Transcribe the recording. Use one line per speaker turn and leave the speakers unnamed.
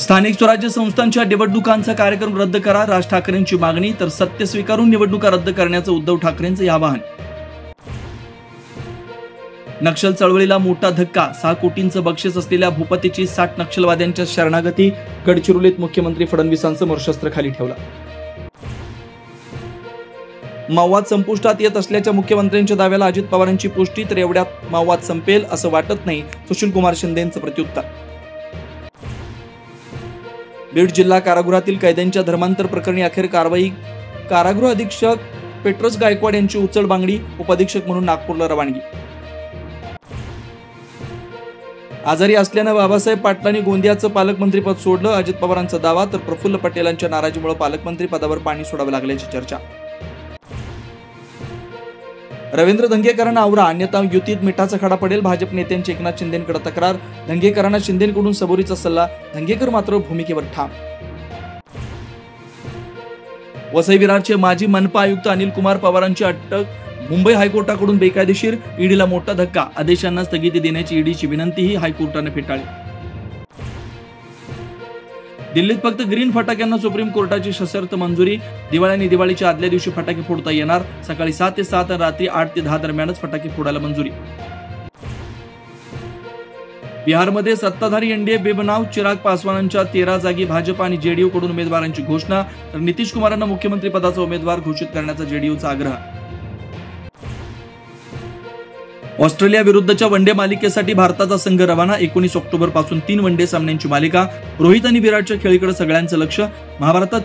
स्थानिक स्वराज्य संस्थांच्या निवडणुकांचा कार्यक्रम रद्द करा, राज ठाकरेंची मागणी. तर सत्य स्वीकारून निवडणुका रद्द करण्याचं उद्धव ठाकरेंचं आवाहन. नक्षल चळवळीला मोठा धक्का, 6 कोटींचं बक्षीस असलेल्या भूपतीची 60 नक्षलवाद्यांच्या शरणागती. गडचिरोलीत मुख्यमंत्री फडणवीसांचं शस्त्र खाली ठेवला. माओवाद संपुष्टात येत असल्याच्या मुख्यमंत्र्यांच्या दाव्याला अजित पवारांची पुष्टी. तर एवढ्यात माओवाद संपेल असं वाटत नाही, सुशीलकुमार शिंदेंचं प्रत्युत्तर. बीड जिल्हा कारागृहातील कैद्यांच्या धर्मांतर प्रकरणी अखेर कारवाई. कारागृह अधीक्षक पेट्रोस गायकवाड यांची उचल बांगडी. उपअधीक्षक म्हणून नागपूरला रवानगी. आजारी असल्यानं बाबासाहेब पाटलांनी गोंदियाचं पालकमंत्रीपद सोडलं, अजित पवारांचा दावा. तर प्रफुल्ल पटेलांच्या नाराजीमुळे पालकमंत्री पदावर पाणी सोडावं लागल्याची चर्चा. रवींद्र धंगेकरांना आवरा, अन्यथा युतीत मिठाचा खडा पडेल. भाजप नेत्यांची एकनाथ शिंदेंकडे तक्रार. धंगेकरांना शिंदेंकडून सबुरीचा सल्ला. धंगेकर मात्र भूमिकेवर ठाम. वसई विरारचे माजी मनपा आयुक्त अनिल कुमार पवारांची अटक. मुंबई हायकोर्टाकडून बेकायदेशीर. ईडीला मोठा धक्का, आदेशांना स्थगिती देण्याची ईडीची विनंतीही हायकोर्टाने फेटाळली. दिल्लीत फक्त ग्रीन फटाक्यांना सुप्रीम कोर्टाची सशर्त मंजुरी. दिवाळी आणि दिवाळीच्या आदल्या दिवशी फटाके फोडता येणार. सकाळी 7 ते 7 आणि रात्री 8 ते 10 दरम्यानच फटाके फोडायला मंजुरी. बिहारमध्ये सत्ताधारी एनडीए बेबनाव. चिराग पासवानांच्या 13 जागी भाजप आणि जेडीयू कडून उमेदवारांची घोषणा. तर नितीश कुमारांना मुख्यमंत्री पदाचा उमेदवार घोषित करण्याचा जेडीयूचा आग्रह. ऑस्ट्रेलिया विरुद्धच्या वनडे मालिकेसाठी भारताचा संघ रवाना. 19 ऑक्टोबर पासून 3 वनडे सामन्यांची मालिका. रोहित आणि विराटच्या खेळीकडे सगळ्यांचं लक्ष. महाभारतात